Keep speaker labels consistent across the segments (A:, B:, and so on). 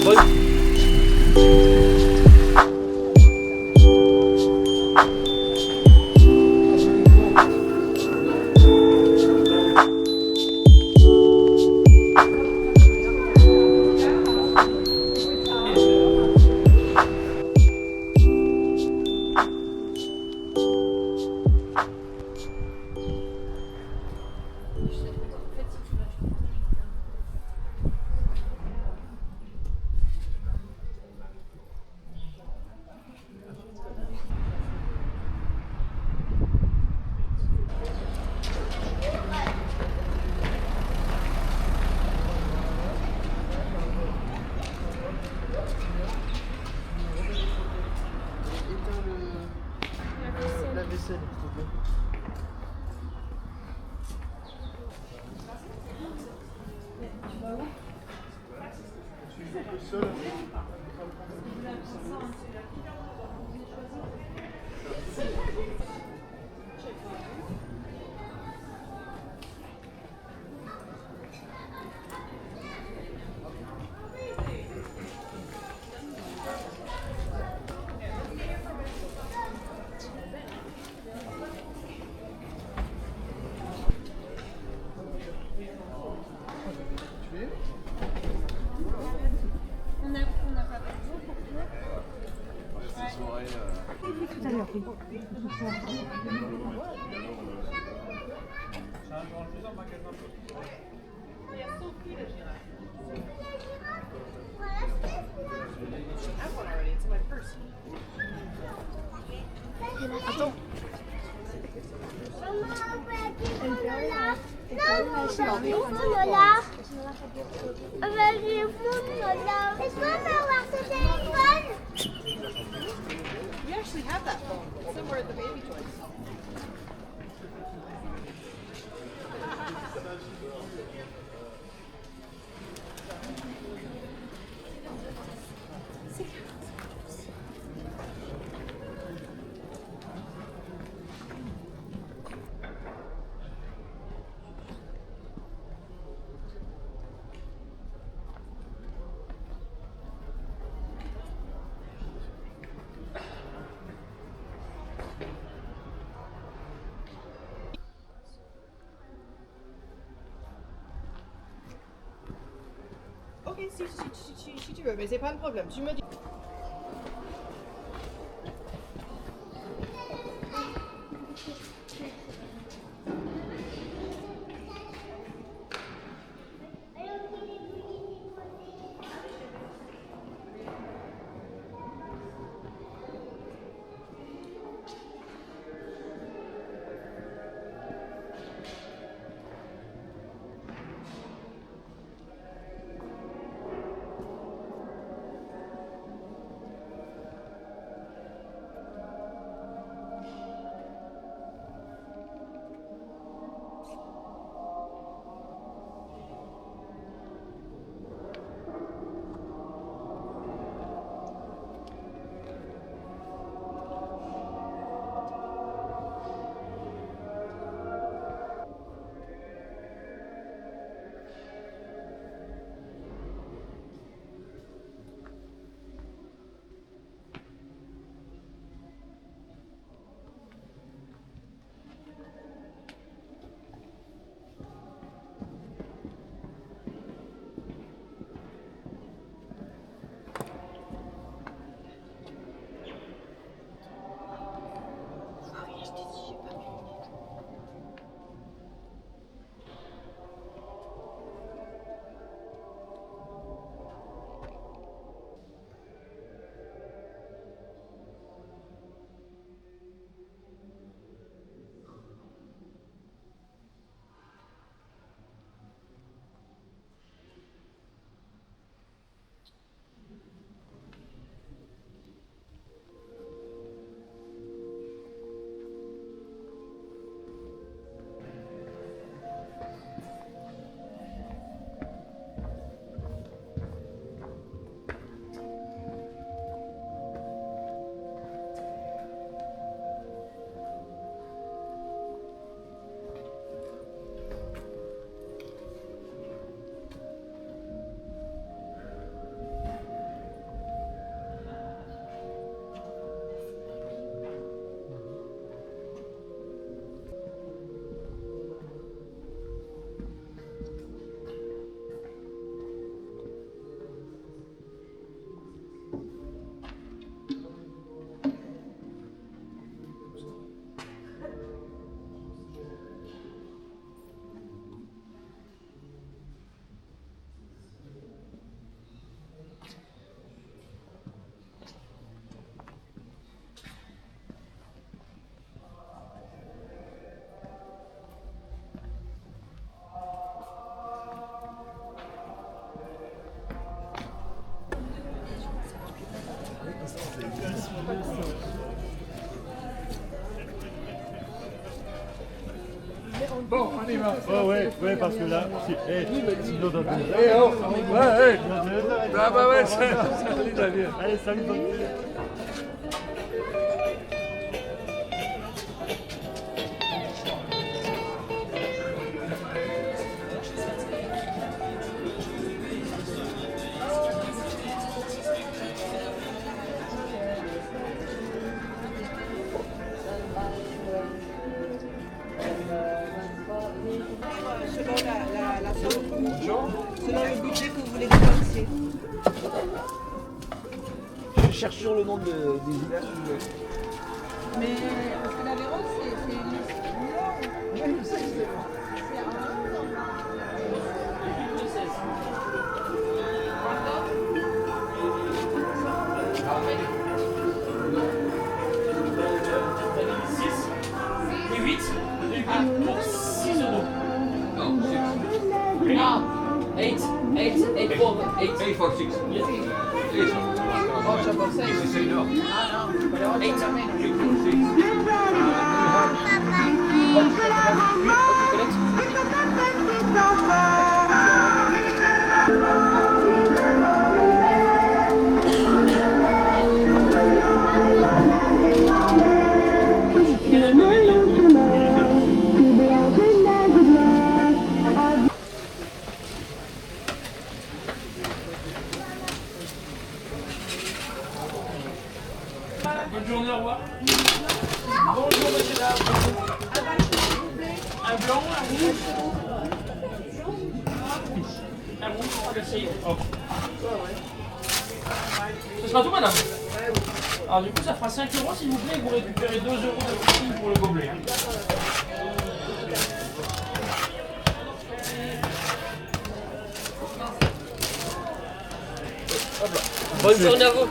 A: La vaisselle, s'il te plaît.
B: Tout à l'heure, oui.
C: Attends. Non, c'est Lola. Vas-y, Lola. Est-ce qu'on peut avoir ce téléphone?
D: We actually have that phone. It's somewhere at the baby toys. Ok, si tu veux, mais c'est pas un problème. Tu me dis.
B: Bon, on y va.
E: Ouais, parce que là, sinon dans
B: Ah bah ouais, ça va bien.
E: Allez, salut.
D: Selon la somme, selon le budget que vous voulez dépenser.
A: Je cherche sur le nom des villages.
D: Mais parce que l'Aveyron, c'est une liste.
A: Oui, je sais que c'est bon.
F: Et 8 pour 6 euros.
B: Non, 6.
F: Ah, 8 for 8.
B: 8 for 6.
F: Yes.
B: 8.
A: Oh, c'è per
B: This
A: 6.
B: is enough.
F: 8.
B: 8 for 6.
F: Bonne journée, au revoir. Bonjour, monsieur dame. Un blanc, un rouge. Un rouge, merci. Oh. Ce sera tout, madame. Alors, du coup, ça fera 5 euros, s'il vous plaît, et vous récupérez 2 euros de prix pour le gobelet. Hein. Bonne journée à vous.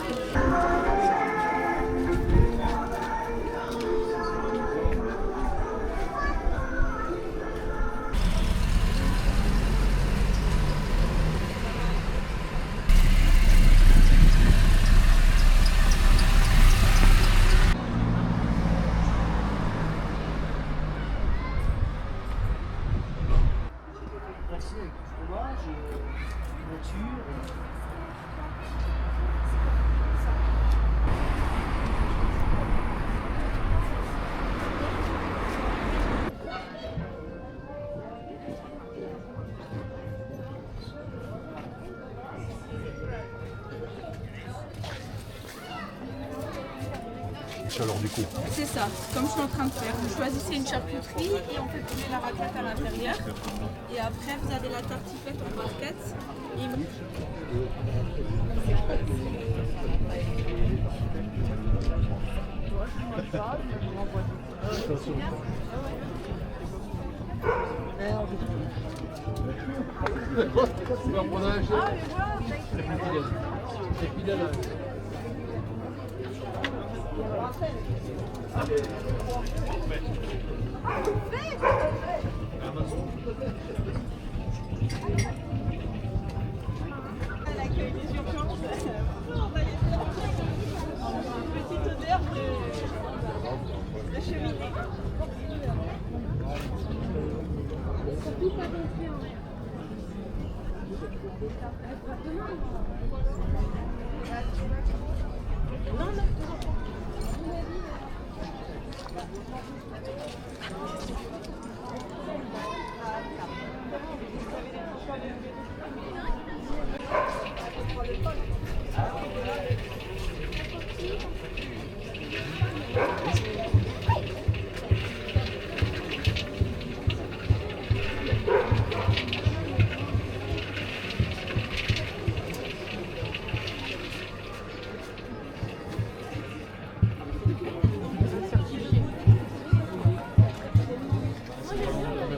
A: Merci avec du fromage et nature.
E: Alors du coup,
G: C'est ça, comme je suis en train de faire. Vous choisissez une charcuterie et on fait tourner la raclette à l'intérieur. Et après, vous avez la tartiflette en barquette. Et
D: L'accueil des urgences. Petite odeur de cheminée.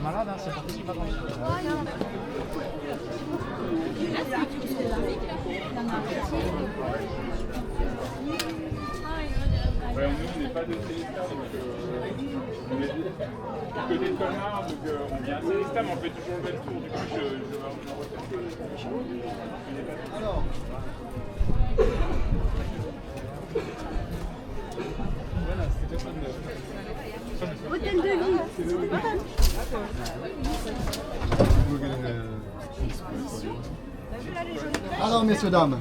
A: Malade, hein, c'est parti pas grand-chose.
H: Ouais, nous, on n'est pas de Célestat, donc on est du côté de Colmar, donc on vient à Célestat, mais on fait toujours le même tour. Du coup, je vais en refaire.
A: Alors,
H: Voilà, c'était pas de...
C: Hôtel de Lille.
I: Alors, messieurs, dames.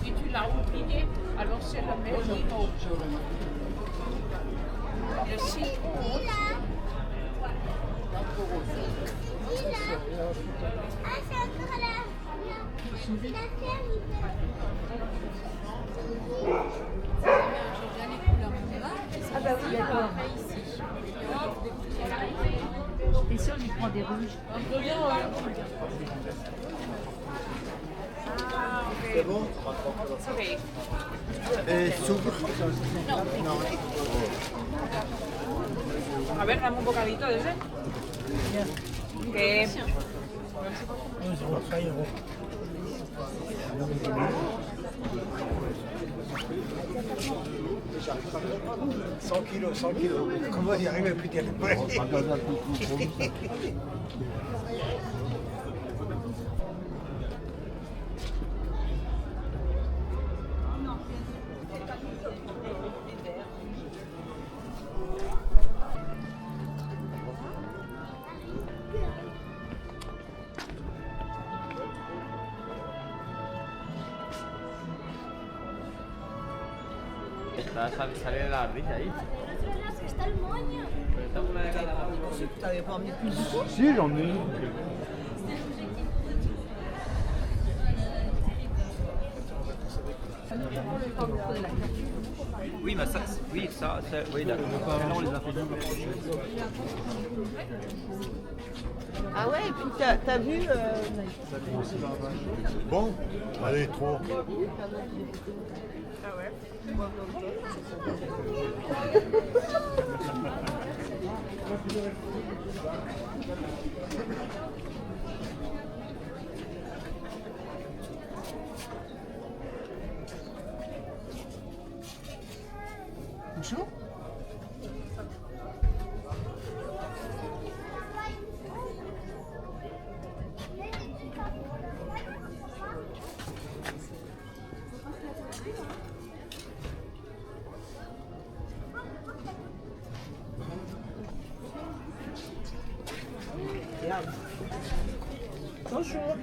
G: Et tu l'as oublié, alors c'est le même mot. Le citron.
C: Ah, c'est encore là. Il a ferme.
J: Ah bah oui, d'accord. Et si on lui prend des rouges?
I: C'est bon? Et sucre?
D: A ver, dame un bocadito de ese. Que...
I: 100 kilos, 100 kilos. Comment y arriver plus tard?
K: Sale la ardilla ahí.
C: Está el moño.
I: T'avais pas emmené plus de tout?
E: Si, j'en ai une.
K: Oui, mais ça, oui, ça, oui, d'accord.
I: Là, on les a fait double.
D: Ah ouais, et puis t'as vu...
E: Bon, allez, 3.
D: Ah ouais.
I: Bonjour.
D: Bonjour.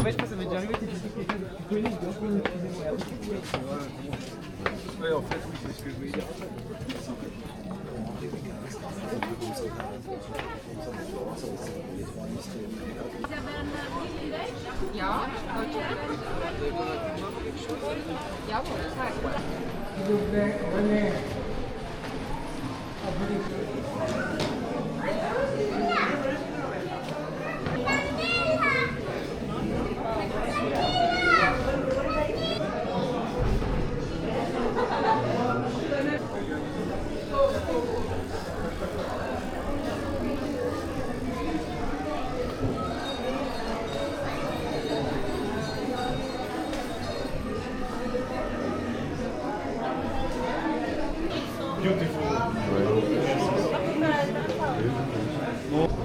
K: Ouais, je pense que ça m'est déjà arrivé que tu connais, excusez-moi. Ouais, en fait, oui, c'est ce que je voulais dire.
G: Ja, jawohl, tak.
E: Beautiful. Ouais.